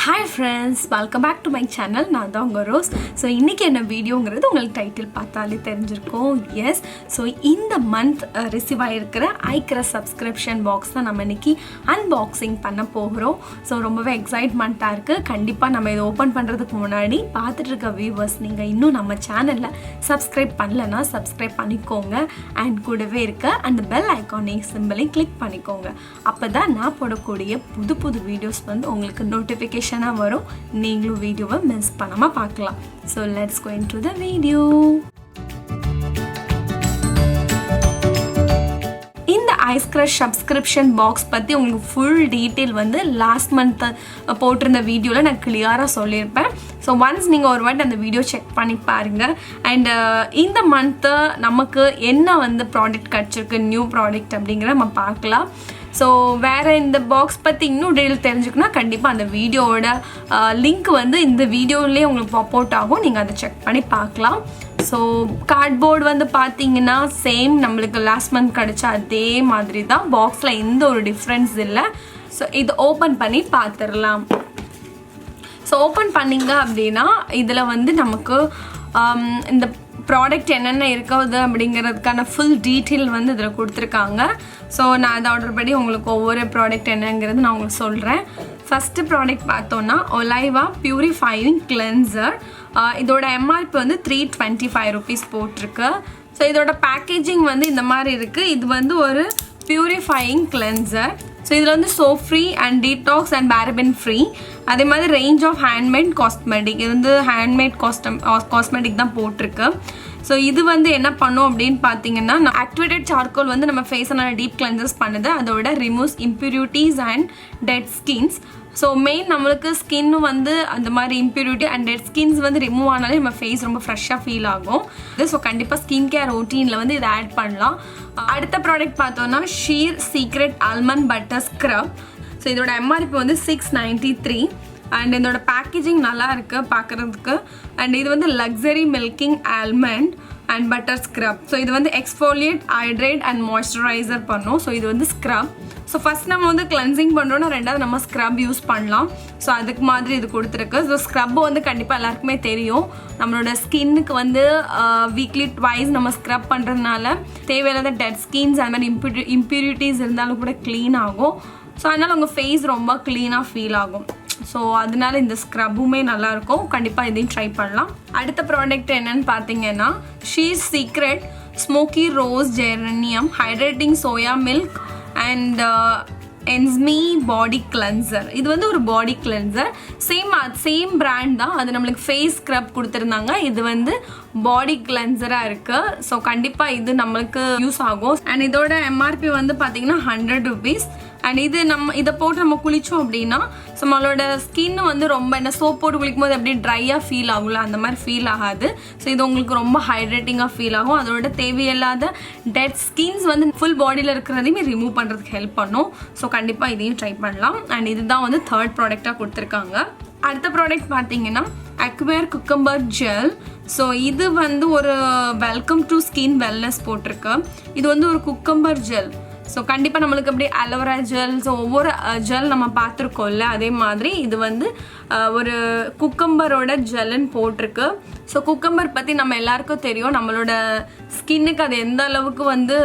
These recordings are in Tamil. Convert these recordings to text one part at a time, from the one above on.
Hi friends, welcome back to my channel. நான் தான் உங்கள் ரோஸ். ஸோ இன்றைக்கி என்ன வீடியோங்கிறது உங்களுக்கு டைட்டில் பார்த்தாலே தெரிஞ்சிருக்கும். எஸ், ஸோ இந்த மந்த் ரிசீவ் ஆகிருக்கிற ஐக்ரஷ் சப்ஸ்கிரிப்ஷன் பாக்ஸ் தான் நம்ம இன்றைக்கி அன்பாக்சிங் பண்ண போகிறோம். ஸோ ரொம்பவே எக்ஸைட்மெண்ட்டாக இருக்குது. கண்டிப்பாக நம்ம இதை ஓப்பன் பண்ணுறதுக்கு முன்னாடி பார்த்துட்டு இருக்க வியூவர்ஸ் நீங்கள் இன்னும் நம்ம சேனலில் சப்ஸ்கிரைப் பண்ணலன்னா சப்ஸ்கிரைப் பண்ணிக்கோங்க. அண்ட் கூடவே இருக்க அந்த பெல் ஐக்கானிக் சிம்பிளையும் கிளிக் பண்ணிக்கோங்க. அப்போ தான் நான் போடக்கூடிய புது புது வீடியோஸ் வந்து உங்களுக்கு நோட்டிஃபிகேஷன் வரும். நீங்களும் வீடியோவை மிஸ் பண்ணாமல் பார்க்கலாம். So let's go into the video. இந்த ஐஸ்க்ரஷ் சப்ஸ்கிரிப்ஷன் பாக்ஸ் பற்றி உங்களுக்கு ஃபுல் டீட்டெயில் வந்து லாஸ்ட் மந்த் போட்டிருந்த வீடியோவில் நான் கிளியராக சொல்லியிருப்பேன். ஸோ ஒன்ஸ் நீங்கள் ஒரு வாட்டி அந்த வீடியோ செக் பண்ணி பாருங்கள். அண்ட் இந்த மந்த்து நமக்கு என்ன வந்து ப்ராடக்ட் கிடச்சிருக்கு, நியூ ப்ராடக்ட் அப்படிங்கிற நம்ம பார்க்கலாம். ஸோ வேறு இந்த பாக்ஸ் பற்றி இன்னும் டீட்டெயில் தெரிஞ்சுக்கணும்னா கண்டிப்பாக அந்த வீடியோவோட லிங்க் வந்து இந்த வீடியோவிலே உங்களுக்கு பாப்அவுட் ஆகும். நீங்கள் அதை செக் பண்ணி பார்க்கலாம். ஸோ கார்ட்போர்டு வந்து பார்த்தீங்கன்னா சேம் நம்மளுக்கு லாஸ்ட் மந்த் கிடச்ச அதே மாதிரி தான். பாக்ஸில் எந்த ஒரு டிஃப்ரென்ஸ் இல்லை. ஸோ இது ஓப்பன் பண்ணி பார்த்துடலாம். ஸோ ஓப்பன் பண்ணிங்க அப்படின்னா இதில் வந்து நமக்கு இந்த ப்ராடக்ட் என்னென்ன இருக்குது அப்படிங்கிறதுக்கான ஃபுல் டீட்டெயில் வந்து இதில் கொடுத்துருக்காங்க. ஸோ நான் அதை ஆர்டர் பண்ணி உங்களுக்கு ஒவ்வொரு ப்ராடக்ட் என்னங்கிறது நான் உங்களுக்கு சொல்கிறேன். ஃபஸ்ட்டு ப்ராடக்ட் பார்த்தோன்னா ஒலைவா பியூரிஃபையிங் கிளென்சர். இதோட எம்ஆர்பி வந்து 325 rupees போட்டிருக்கு. ஸோ இதோட பேக்கேஜிங் வந்து இந்த மாதிரி இருக்குது. இது வந்து ஒரு பியூரிஃபையிங் கிளென்சர். ஸோ இதில் வந்து soap free and detox and paraben free. அதே மாதிரி ரேஞ்ச் ஆஃப் ஹேண்ட்மேட் காஸ்மெட்டிக். இது வந்து ஹேண்ட்மேட் காஸ்மெட்டிக் தான் போட்டிருக்கு. ஸோ இது வந்து என்ன பண்ணும் அப்படின்னு பார்த்தீங்கன்னா, ஆக்டிவேட்டட் சார்கோல் வந்து நம்ம ஃபேஸை நல்லா டீப் கிளென்சஸ் பண்ணுது. அதோட removes impurities and dead skins. So main நம்மளுக்கு ஸ்கின் வந்து அந்த மாதிரி இம்ப்யூரிட்டி அண்ட் டெட் ஸ்கின்ஸ் வந்து ரிமூவ் ஆனாலே நம்ம ஃபேஸ் ரொம்ப ஃப்ரெஷ்ஷாக ஃபீல் ஆகும். ஸோ கண்டிப்பாக ஸ்கின் கேர் ரொட்டீனில் வந்து இதை ஆட் பண்ணலாம். அடுத்த ப்ராடக்ட் பார்த்தோன்னா sheer secret almond butter scrub. So இதோட எம்ஆர்பி வந்து 693. அண்ட் இதோட பேக்கேஜிங் நல்லா இருக்குது பார்க்குறதுக்கு. அண்ட் இது வந்து luxury milking almond and butter scrub. So இது வந்து எக்ஸ்ஃபோலியேட், ஹைட்ரேட் அண்ட் மாய்ஸ்சரைசர் பண்ணும். ஸோ இது வந்து ஸ்க்ரப். ஸோ ஃபஸ்ட் நம்ம வந்து கிளென்சிங் பண்ணுறோன்னா ரெண்டாவது நம்ம ஸ்க்ரப் யூஸ் பண்ணலாம். ஸோ அதுக்கு மாதிரி இது கொடுத்துருக்கு. ஸோ ஸ்க்ரப் வந்து கண்டிப்பாக எல்லாருக்குமே தெரியும். நம்மளோட ஸ்கின்னுக்கு வந்து வீக்லி ட்வைஸ் நம்ம ஸ்க்ரப் பண்ணுறதுனால தேவையில்லாத டெட் ஸ்கின்ஸ் அது மாதிரி இம்ப்யூரிட்டிஸ் இருந்தாலும் கூட க்ளீன் ஆகும். ஸோ அதனால் உங்கள் ஃபேஸ் ரொம்ப க்ளீனாக ஃபீல் ஆகும். ஸோ அதனால இந்த ஸ்க்ரப்புமே நல்லாயிருக்கும். கண்டிப்பாக இதையும் ட்ரை பண்ணலாம். அடுத்த ப்ராடக்ட் என்னன்னு பார்த்தீங்கன்னா sheer secret smoky rose geranium hydrating soya milk and enzyme body cleanser. இது வந்து ஒரு பாடி கிளென்சர். சேம் பிராண்ட் தான். அது நம்மளுக்கு ஃபேஸ் ஸ்க்ரப் கொடுத்துருந்தாங்க. இது வந்து பாடி கிளென்சராக இருக்குது. ஸோ கண்டிப்பாக இது நம்மளுக்கு யூஸ் ஆகும். அண்ட் இதோட எம்ஆர்பி வந்து பார்த்தீங்கன்னா 100 rupees. அண்ட் இது நம்ம இதை போட்டு நம்ம குளித்தோம் அப்படின்னா ஸோ நம்மளோட ஸ்கின் வந்து ரொம்ப என்ன சோப் போட்டு குளிக்கும் போது அப்படியே ட்ரையாக ஃபீல் ஆகும்ல, அந்த மாதிரி ஃபீல் ஆகாது. ஸோ இது உங்களுக்கு ரொம்ப ஹைட்ரேட்டிங்காக ஃபீல் ஆகும். அதோட தேவையில்லாத டெட் ஸ்கின்ஸ் வந்து ஃபுல் பாடியில் இருக்கிறதையுமே ரிமூவ் பண்ணுறதுக்கு ஹெல்ப் பண்ணும். ஸோ கண்டிப்பாக இதையும் ட்ரை பண்ணலாம். அண்ட் இதுதான் வந்து தேர்ட் ப்ராடக்டாக கொடுத்துருக்காங்க. அடுத்த ப்ராடக்ட் பார்த்தீங்கன்னா அக்வேர் குக்கம்பர் ஜெல். ஸோ இது வந்து ஒரு வெல்கம் டு ஸ்கின் வெல்னஸ் போட்டிருக்கு. இது வந்து ஒரு குக்கம்பர் ஜெல். ஸோ கண்டிப்பாக நம்மளுக்கு அப்படியே அலோவேரா ஜெல், ஸோ ஒவ்வொரு ஜெல் நம்ம பார்த்துருக்கோம்ல, அதே மாதிரி இது வந்து ஒரு குக்கம்பரோட ஜெல்லுன்னு போட்டிருக்கு. ஸோ குக்கம்பர் பற்றி நம்ம எல்லாருக்கும் தெரியும். நம்மளோட ஸ்கின்னுக்கு அது எந்த அளவுக்கு வந்து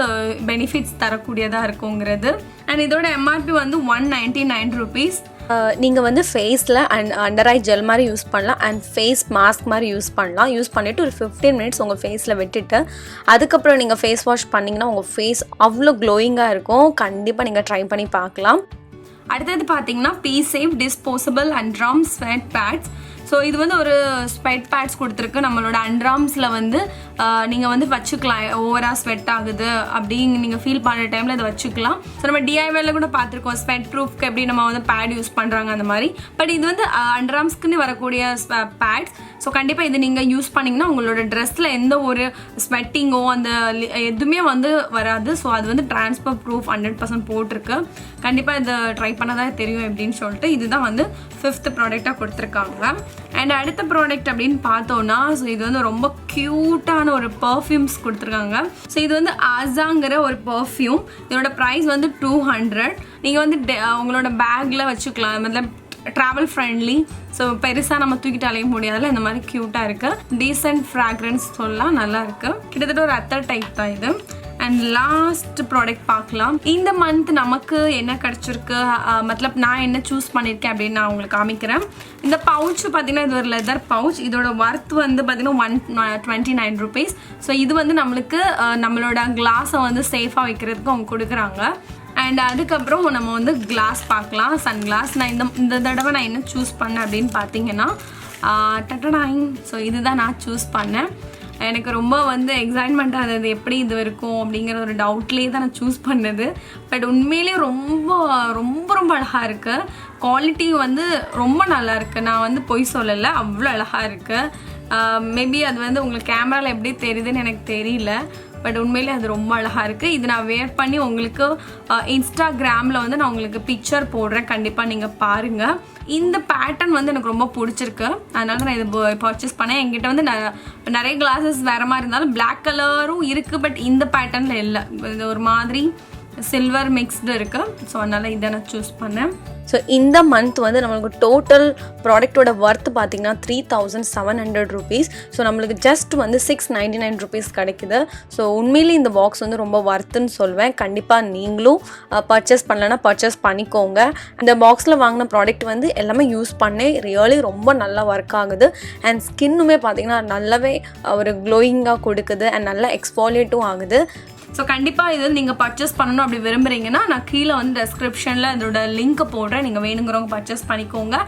பெனிஃபிட்ஸ் தரக்கூடியதாக இருக்குங்கிறது. அண்ட் இதோட எம்ஆர்பி வந்து 199 rupees. நீங்கள் வந்து ஃபேஸில் அண்ட் அண்டர் ஐ ஜெல் மாதிரி யூஸ் பண்ணலாம். அண்ட் ஃபேஸ் மாஸ்க் மாதிரி யூஸ் பண்ணலாம். யூஸ் பண்ணிவிட்டு ஒரு 15 minutes உங்கள் ஃபேஸில் விட்டுட்டு அதுக்கப்புறம் நீங்கள் ஃபேஸ் வாஷ் பண்ணிங்கன்னா உங்கள் ஃபேஸ் அவ்வளோ க்ளோயிங்காக இருக்கும். கண்டிப்பாக நீங்கள் ட்ரை பண்ணி பார்க்கலாம். அடுத்தது பார்த்தீங்கன்னா be safe disposable underarm sweat pads. So இது வந்து ஒரு ஸ்வெட் பேட்ஸ் கொடுத்துருக்கு. நம்மளோட அண்ட்ராம்ஸில் வந்து நீங்கள் வந்து வச்சுக்கலாம். ஓவராக ஸ்வெட் ஆகுது அப்படின்னு நீங்கள் ஃபீல் பண்ணுற டைமில் அதை வச்சுக்கலாம். ஸோ நம்ம டிஐவேல கூட பார்த்துருக்கோம் ஸ்வெட் ப்ரூஃப்க்கு எப்படி நம்ம வந்து பேட் யூஸ் பண்ணுறாங்க அந்த மாதிரி. பட் இது வந்து அண்ட்ராம்ஸ்க்குன்னு வரக்கூடிய பேட்ஸ். ஸோ கண்டிப்பாக இது நீங்கள் யூஸ் பண்ணிங்கன்னா உங்களோட ட்ரெஸ்ஸில் எந்த ஒரு ஸ்வெட்டிங்கோ அந்த எதுவுமே வந்து வராது. ஸோ அது வந்து டிரான்ஸ்பர் ப்ரூஃப் 100% போட்டிருக்கு. கண்டிப்பாக இதை ட்ரை பண்ணதான் தெரியும் எப்படின்னு சொல்லிட்டு இதுதான் வந்து 5th ப்ராடக்டாக கொடுத்துருக்காங்க. அண்ட் அடுத்த ப்ராடக்ட் அப்படின்னு பார்த்தோன்னா ஸோ இது வந்து ரொம்ப க்யூட்டான ஒரு பர்ஃப்யூம்ஸ் கொடுத்துருக்காங்க. ஸோ இது வந்து ஆஸாங்கிற ஒரு பர்ஃப்யூம். இதோட ப்ரைஸ் வந்து 200. நீங்கள் வந்து உங்களோட பேக்கில் வச்சுக்கலாம். மਤਲਬ ட்ராவல் ஃப்ரெண்ட்லி. ஸோ பெருசாக நம்ம தூக்கிட்டு அலைய முடியாதுல, இந்த மாதிரி க்யூட்டாக இருக்குது. டீசென்ட் ஃப்ராக்ரன்ஸ் சொல்லலாம், நல்லா இருக்குது. கிட்டத்தட்ட ஒரு அத்தர் டைப் தான் இது. அண்ட் லாஸ்ட் ப்ராடக்ட் பார்க்கலாம். இந்த மந்த் நமக்கு என்ன கிடச்சிருக்கு, மத்தலப் நான் என்ன சூஸ் பண்ணியிருக்கேன் அப்படின்னு நான் உங்களுக்கு காமிக்கிறேன். இந்த பவுச் பார்த்தீங்கன்னா இது ஒரு லெதர் பவுச். இதோட ஒர்த் வந்து பார்த்தீங்கன்னா 129 rupees. ஸோ இது வந்து நம்மளுக்கு நம்மளோட கிளாஸை வந்து சேஃபாக வைக்கிறதுக்கு அவங்க கொடுக்குறாங்க. அண்ட் அதுக்கப்புறம் நம்ம வந்து கிளாஸ் பார்க்கலாம், சன்கிளாஸ். நான் இந்த தடவை நான் என்ன சூஸ் பண்ணேன் அப்படின்னு பார்த்தீங்கன்னா டட்டடாயின். ஸோ இதுதான் நான் சூஸ் பண்ணேன். எனக்கு ரொம்ப வந்து எக்ஸைட்மெண்ட்டாக இருந்தது, எப்படி இது இருக்கும் அப்படிங்கிற ஒரு டவுட்லேயே தான் நான் சூஸ் பண்ணது. பட் உண்மையிலேயே ரொம்ப ரொம்ப ரொம்ப அழகாக இருக்குது. குவாலிட்டி வந்து ரொம்ப நல்லா இருக்குது. நான் வந்து பொய் சொல்லலை, அவ்வளோ அழகாக இருக்குது. மேபி அது வந்து உங்களுக்கு கேமராவில் எப்படி தெரியுதுன்னு எனக்கு தெரியல. பட் உண்மையிலே அது ரொம்ப அழகாக இருக்குது. இது நான் வேர் பண்ணி உங்களுக்கு இன்ஸ்டாகிராமில் வந்து நான் உங்களுக்கு பிக்சர் போடுறேன், கண்டிப்பாக நீங்கள் பாருங்கள். இந்த பேட்டர்ன் வந்து எனக்கு ரொம்ப பிடிச்சிருக்கு, அதனால நான் இது பர்ச்சேஸ் பண்ணேன். என்கிட்ட வந்து நிறைய கிளாஸஸ் வேறு மாதிரி இருந்தாலும் பிளாக் கலரும் இருக்குது, பட் இந்த பேட்டர்னில் இல்லை. இது ஒரு மாதிரி சில்வர் மிக்ஸ்டு இருக்குது. ஸோ அதனால் இதை நான் சூஸ் பண்ணேன். ஸோ இந்த மந்த் வந்து நம்மளுக்கு டோட்டல் ப்ராடக்டோட ஒர்த் பார்த்திங்கன்னா 3700 rupees. ஸோ நம்மளுக்கு ஜஸ்ட் வந்து 699 rupees கிடைக்குது. ஸோ உண்மையிலே இந்த பாக்ஸ் வந்து ரொம்ப ஒர்த்துன்னு சொல்வேன். கண்டிப்பாக நீங்களும் பர்ச்சேஸ் பண்ணலன்னா பர்ச்சேஸ் பண்ணிக்கோங்க. இந்த பாக்ஸில் வாங்கின ப்ராடக்ட் வந்து எல்லாமே யூஸ் பண்ணேன், ரியலி ரொம்ப நல்லா ஒர்க் ஆகுது. அண்ட் ஸ்கின்னுமே பார்த்திங்கன்னா நல்லாவே ஒரு க்ளோயிங்காக கொடுக்குது அண்ட் நல்லா எக்ஸ்ஃபாலியேட்டும் ஆகுது. ஸோ கண்டிப்பாக இது நீங்கள் பர்ச்சேஸ் பண்ணணும் அப்படி விரும்புகிறீங்கன்னா நான் கீழே வந்து டெஸ்கிரிப்ஷனில் இதோட லிங்க்கை போடுறேன், நீங்கள் வேணுங்கிறவங்க பர்ச்சேஸ் பண்ணிக்கோங்க.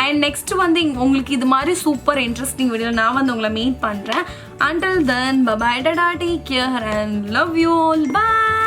அண்ட் நெக்ஸ்ட் வந்து உங்களுக்கு இது மாதிரி சூப்பர் இன்ட்ரெஸ்டிங் வீடியோவில் நான் வந்து உங்களை மீட் பண்ணுறேன். Until then, bye bye, take care and love you all, bye.